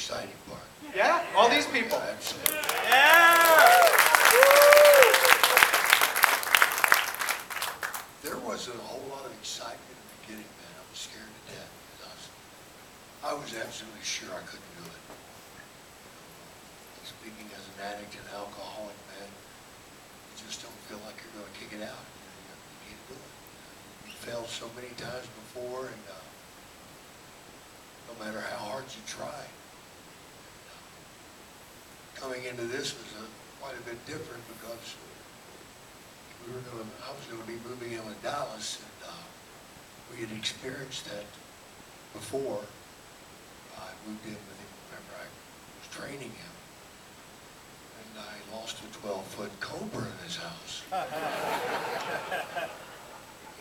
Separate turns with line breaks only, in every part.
exciting part.
Yeah? All these people.
Absolutely.
Yeah!
There wasn't a whole lot of excitement in the beginning, man. I was scared to death because I was absolutely sure I couldn't do it. Speaking as an addict and alcoholic, man, you just don't feel like you're going to kick it out. You can't do it. You failed so many times before, and no matter how hard you try. Coming into this was quite a bit different because I was going to be moving in with Dallas, and we had experienced that before. I moved in with him. Remember, I was training him, and I lost a 12-foot cobra in his house.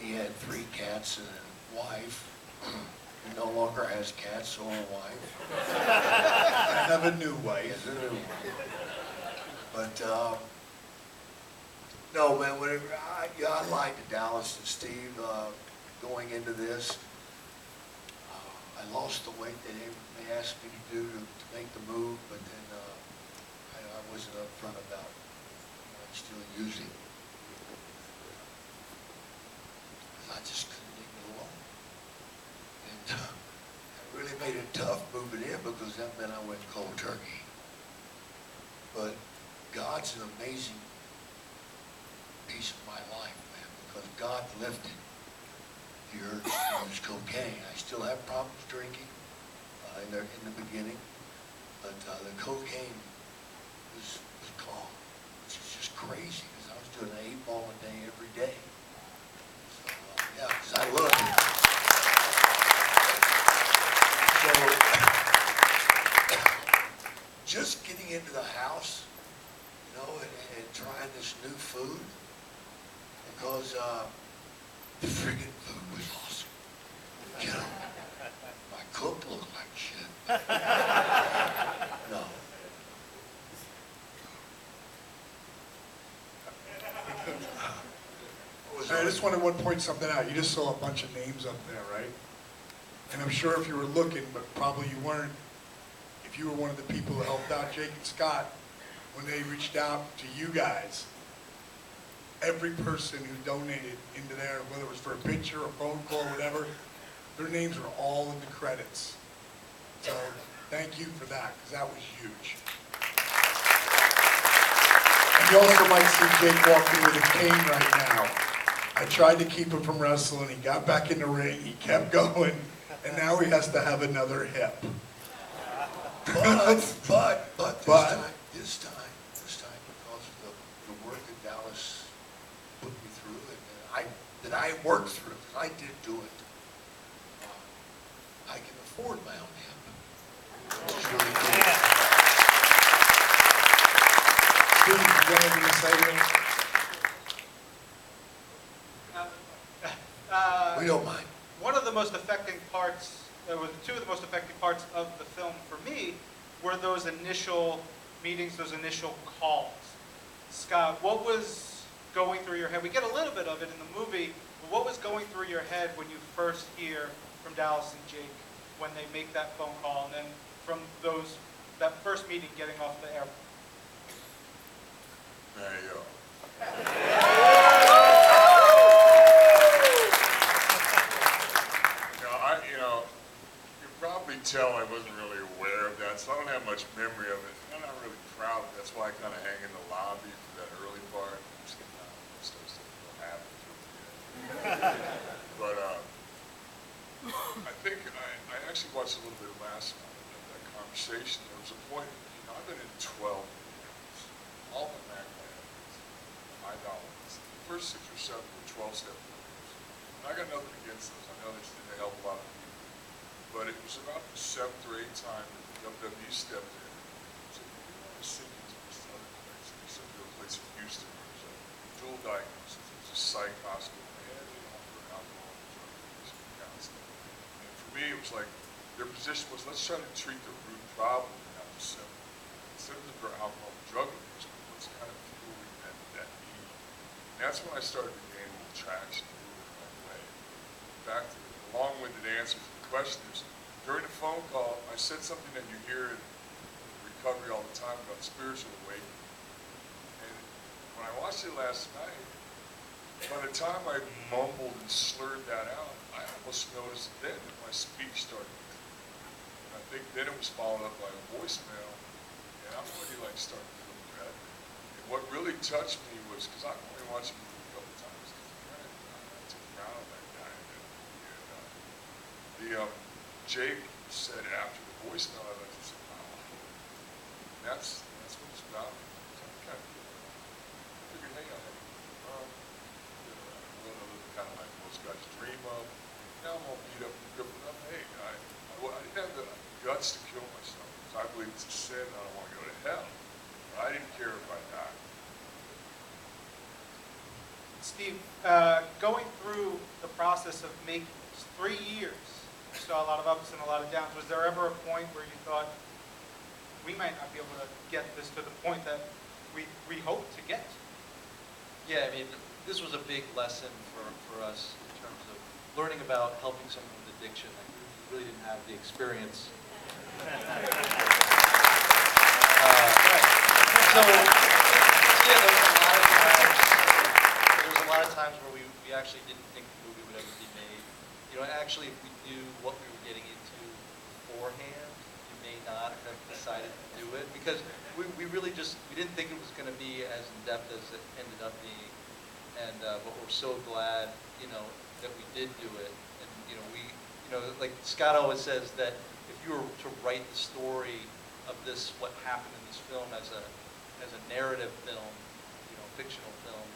He had 3 cats and a wife. He no longer has cats or a wife. I have a new wife. He has a new one. But no, man, whenever I lied to Dallas and Steve going into this. I lost the weight that they asked me to do to make the move, but then I wasn't upfront about I'm still using. I just couldn't leave it alone. And it really made it tough moving in because that meant I went cold turkey. But God's an amazing piece of my life, man, because God lifted the urge to use cocaine. I still have problems drinking in the beginning, but the cocaine was gone, which is just crazy because I was doing an 8-ball a day every day. So, yeah, because I loved it. So, just getting into the house, you know, and trying this new food, because the friggin' food was awesome. You know, my cook looked like shit. No.
I just want to point something out. You just saw a bunch of names up there, right? And I'm sure if you were looking, but probably you weren't, if you were one of the people who helped out Jake and Scott when they reached out to you guys, every person who donated into there, whether it was for a picture, a phone call, whatever, their names are all in the credits. So thank you for that, because that was huge. And you also might see Jake walking with a cane right now. I tried to keep him from wrestling. He got back in the ring. He kept going, and now he has to have another hip.
But this time, because of the work that Dallas put me through, and that I worked through, I did do it. I can afford my own hip, which is really cool.
Steve, you got anything to say there?
We don't mind.
One of the most affecting parts, two of the most affecting parts of the film for me were those initial meetings, those initial calls. Scott, what was going through your head? We get a little bit of it in the movie, but what was going through your head when you first hear from Dallas and Jake when they make that phone call, and then from that first meeting getting off the airplane?
There you go. You probably tell I wasn't really aware of that, so I don't have much memory of it. I'm not really proud of it. That's why I kind of hang in the lobby for that early part. Stuff still happens with me. But I think I actually watched a little bit last night of that conversation. There was a point, I've been in 12 years. All the my dollars. The first 6 or 7 were 12-step programs. And I got nothing against those. I know they help a lot of people. But it was about the 7th or 8th time that the WWE stepped in. So you want to see this other place. They sent to a place in Houston. There was a dual diagnosis. There was a psych hospital. And they offer alcohol and drug abuse and counseling. And for me, it was like their position was, let's try to treat the root problem and not the symptom. The symptoms are alcohol and drug abuse, but what's kind of fueling that need. And that's when I started to gain a little traction, moving my way. Back to the long-winded answer to the question is, during the phone call, I said something that you hear in recovery all the time about spiritual awakening. And when I watched it last night, by the time I mumbled and slurred that out, I almost noticed then that my speech started. And I think then it was followed up by a voicemail, and I'm already like starting to feel better. And what really touched me was, because I've only watched the movie a couple times, I'm too proud of that guy. Jake said after the voicemail, I just said, wow, that's what it's about. So I kind of figured, hey, I kind of like most guys dream of. Now I'm all beat up and good enough. Hey, I didn't have the guts to kill myself because I believe it's a sin. I don't want to go to hell. But I didn't care if I died.
Steve, going through the process of making this, 3 years, you saw a lot of ups and a lot of downs. Was there ever a point where you thought, we might not be able to get this to the point that we hope to get to?
Yeah, I mean, this was a big lesson for us in terms of learning about helping someone with addiction. Like, we really didn't have the experience. So yeah, there was a lot of times where we actually didn't think the movie would ever be made. You know, actually, if we knew what we were getting into beforehand, we may not have decided to do it because we really just, we didn't think it was going to be as in-depth as it ended up being. And but we're so glad, you know, that we did do it. And like Scott always says that if you were to write the story of this, what happened in this film as a narrative film, you know, fictional film,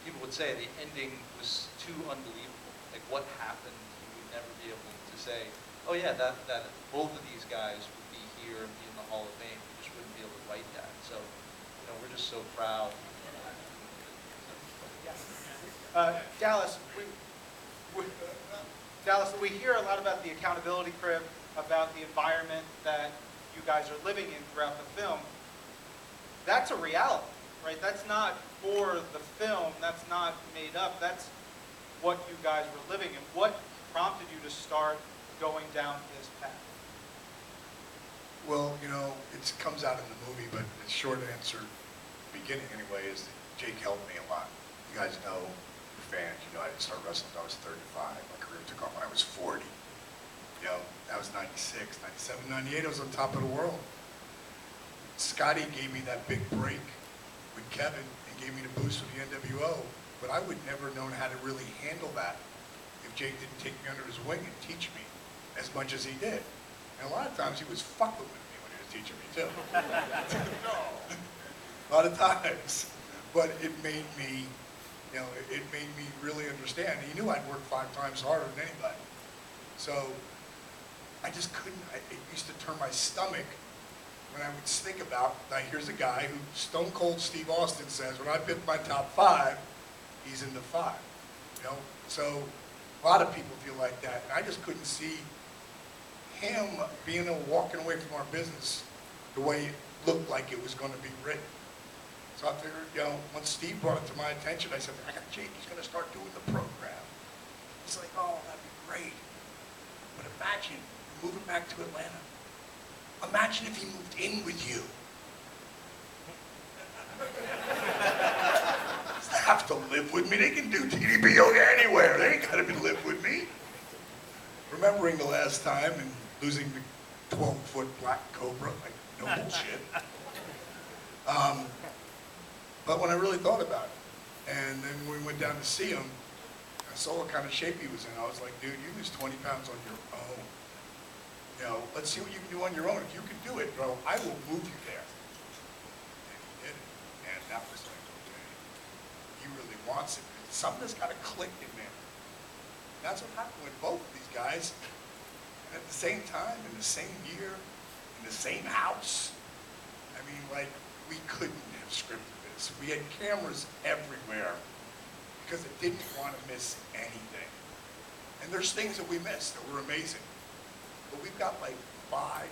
people would say the ending was too unbelievable. Like what happened, you would never be able to say, oh yeah, that both of these guys would be here and be in the Hall of Fame. We just wouldn't be able to write that. So, you know, we're just so proud.
Dallas, we hear a lot about the accountability crib, about the environment that you guys are living in throughout the film. That's a reality, right? That's not for the film. That's not made up. That's what you guys were living in. What prompted you to start going down this path?
Well, you know, it comes out in the movie, but the short answer, beginning anyway, is that Jake helped me a lot. You guys know, fans, you know, I didn't start wrestling until I was 35. My career took off when I was 40. You know, that was 96, 97, 98, I was on top of the world. Scotty gave me that big break with Kevin and gave me the boost with the NWO, but I would never known how to really handle that if Jake didn't take me under his wing and teach me as much as he did. And a lot of times he was fucking with me when he was teaching me too. A lot of times. But it made me, you know, it made me really understand. He knew I'd work 5 times harder than anybody. So I just couldn't, it used to turn my stomach when I would think about, like, here's a guy who Stone Cold Steve Austin says, when I pick my top 5, he's in the 5. You know, so a lot of people feel like that. And I just couldn't see him walking away from our business the way it looked like it was going to be written. So I figured, you know, once Steve brought it to my attention, I said, I got Jake, he's going to start doing the program. He's like, oh, that'd be great. But imagine moving back to Atlanta. Imagine if he moved in with you. They have to live with me. They can do TDB yoga anywhere. They ain't got to live with me. Remembering the last time and losing the 12-foot black cobra, like, no bullshit. But when I really thought about it, and then when we went down to see him, I saw what kind of shape he was in. I was like, dude, you lose 20 pounds on your own. You know, let's see what you can do on your own. If you can do it, bro, I will move you there. And he did it. And that was like, okay, he really wants it. Something has got to click in there. And that's what happened with both of these guys. And at the same time, in the same year, in the same house. I mean, like, we couldn't have scripted this. We had cameras everywhere because it didn't want to miss anything. And there's things that we missed that were amazing. But we've got like 500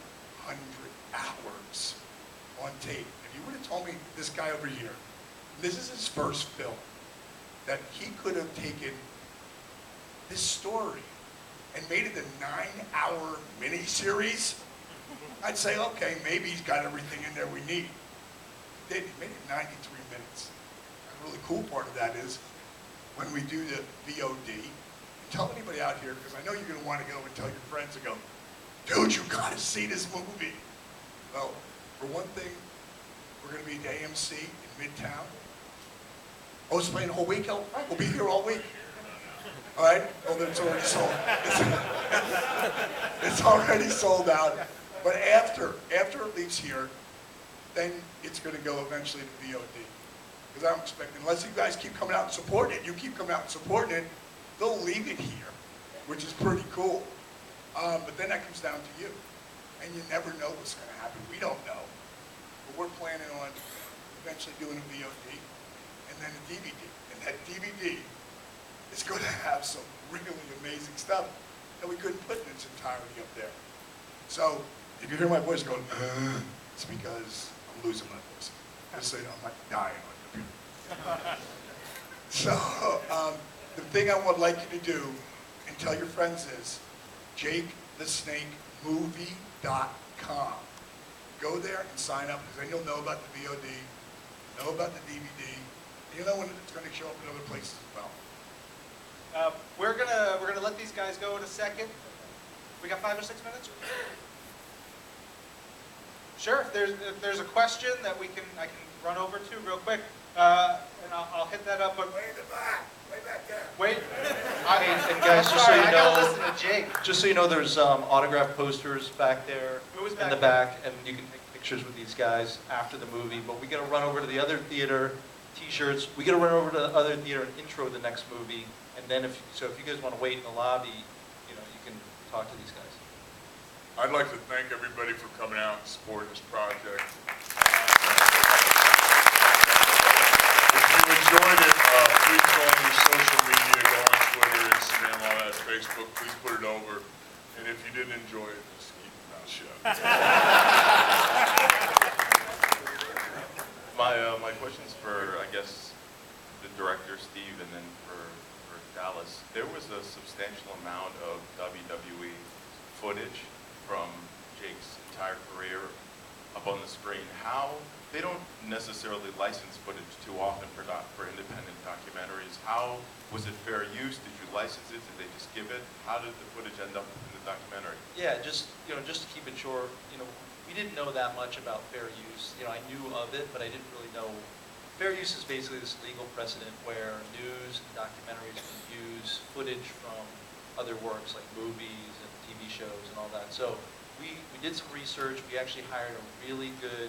hours on tape. If you would have told me this guy over here, this is his first film, that he could have taken this story and made it a 9-hour miniseries, I'd say, okay, maybe he's got everything in there we need. He did. He made it 93 minutes. The really cool part of that is when we do the VOD, tell anybody out here, because I know you're going to want to go and tell your friends and go, dude, you got to see this movie. Well, for one thing, we're going to be at the AMC in Midtown. Oh, it's playing the whole week? Oh, we'll be here all week. All right? Oh, it's already sold. It's already sold out. But after it leaves here, then it's going to go eventually to VOD. Because I'm expecting, unless you guys keep coming out and supporting it, you keep coming out and supporting it, they'll leave it here, which is pretty cool. But then that comes down to you. And you never know what's going to happen. We don't know. But we're planning on eventually doing a VOD and then a DVD. And that DVD is going to have some really amazing stuff that we couldn't put in its entirety up there. So if you hear my voice going, it's because I'm losing my voice. Just so you know, I'm not dying on the computer. So the thing I would like you to do and tell your friends is JakeTheSnakeMovie.com. Go there and sign up, because then you'll know about the VOD, know about the DVD, and you'll know when it's going to show up in other places as well.
We're gonna let these guys go in a second. We got 5 or 6 minutes. Sure. If there's a question that I can run over to real quick, and I'll hit that up. But
Way in the back, way back there.
wait.
And guys, just so
Sorry,
you
I gotta
know,
listen to Jake.
just so you know, there's autograph posters back there
Who was
in
back
the
there?
back, and you can take pictures with these guys after the movie. But we got to run over to the other theater, T-shirts. We got to run over to the other theater and intro the next movie. And then if you guys want to wait in the lobby, you can talk to these guys.
I'd like to thank everybody for coming out and supporting this project. If you enjoyed it, please go on your social media, go on Twitter, Instagram, all that, Facebook, please put it over. And if you didn't enjoy it, just keep your mouth shut.
My question's for, I guess, the director, Steve, and then for Dallas. There was a substantial amount of WWE footage from Jake's entire career up on the screen. They don't necessarily license footage too often for independent documentaries. How was it fair use? Did you license it? Did they just give it? How did the footage end up in the documentary?
Yeah, just to keep it short, we didn't know that much about fair use. I knew of it, but I didn't really know. Fair use is basically this legal precedent where news and documentaries can use footage from other works like movies and TV shows and all that. So we did some research. We actually hired a really good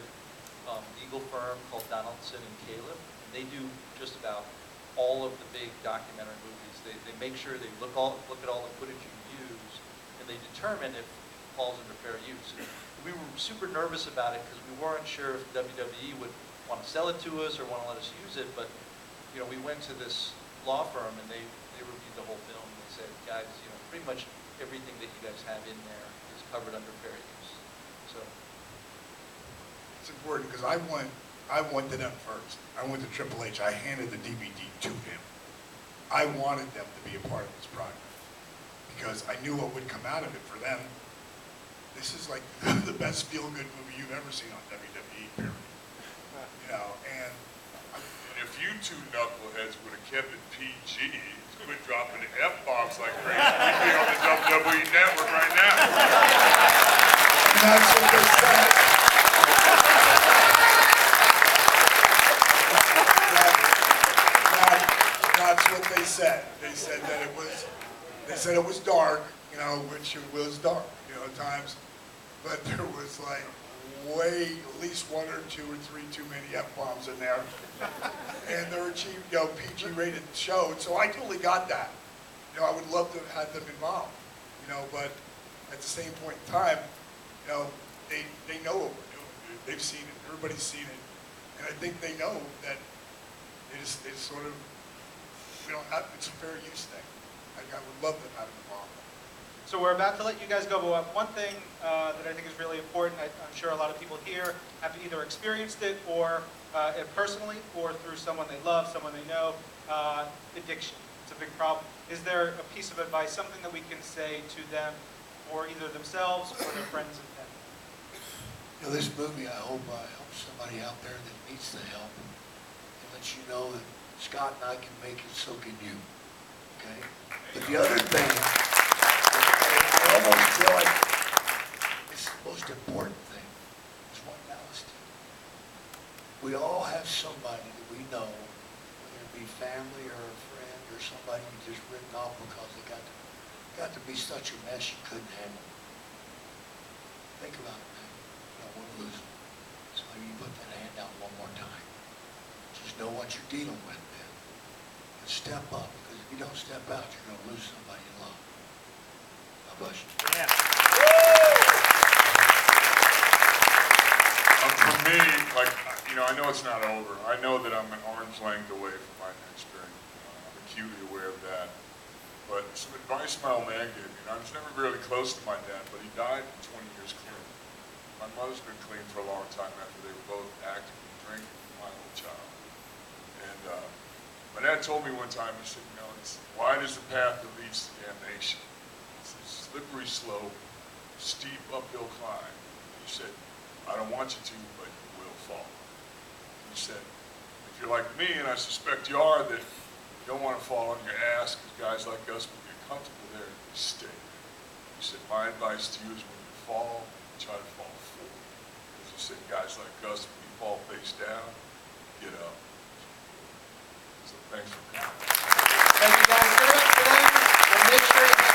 legal firm called Donaldson and Caleb. And they do just about all of the big documentary movies. They make sure they look at all the footage you use, and they determine if it falls under fair use. And we were super nervous about it because we weren't sure if WWE would want to sell it to us or want to let us use it. But we went to this law firm and they reviewed the whole film and they said, guys, pretty much everything that you guys have in there is covered under fair use. So
It's important because I went to them first. I went to Triple H. I handed the DVD to him. I wanted them to be a part of this project because I knew what would come out of it for them. This is like the best feel-good movie you've ever seen on WWE, period. And
if you two knuckleheads would have kept it PG, quit dropping the F-bombs like crazy, we'd be on the WWE Network right now.
that's what they said. That's what they said. They said that it was dark, which it was dark, at times, but there was like at least 1 or 2 or 3 too many F-bombs in there. And they're a cheap, PG-rated show, so I totally got that. I would love to have had them involved, but at the same point in time, they know what we're doing. They've seen it, everybody's seen it, and I think they know that it's sort of, it's a fair use thing. I would love to have them involved.
So we're about to let you guys go, but one thing that I think is really important, I'm sure a lot of people here have either experienced it or personally or through someone they love, someone they know, addiction. It's a big problem. Is there a piece of advice, something that we can say to them or either themselves or their friends and family?
You know, this movie, I hope somebody out there that needs the help and lets you know that Scott and I can make it, so can you, okay? But the other thing, I almost feel like it's the most important thing, is what Dallas did. We all have somebody that we know, whether it be family or a friend or somebody you just written off because they got to be such a mess you couldn't handle. Think about it, man. You don't want to lose them. So maybe you put that hand out one more time. Just know what you're dealing with, man. And step up, because if you don't step out, you're going to lose somebody you love. God bless you.
For me, like, you know, I know it's not over. I know that I'm an arm's length away from my next drink. I'm acutely aware of that. But some advice my old man gave me, and I was never really close to my dad, but he died 20 years clean. My mother's been clean for a long time after they were both actively drinking from my old child. And my dad told me one time, he said, you know, it's wide is the path that leads to damnation. It's a slippery slope, steep uphill climb. He said, I don't want you to, but you will fall. He said, if you're like me, and I suspect you are, that you don't want to fall on your ass because guys like us will get comfortable there and they stay there. He said, my advice to you is when you fall, try to fall forward. Because he said, guys like us, when you fall face down, get up. So thanks for coming.
Thank you guys. Give it up for them. We'll make sure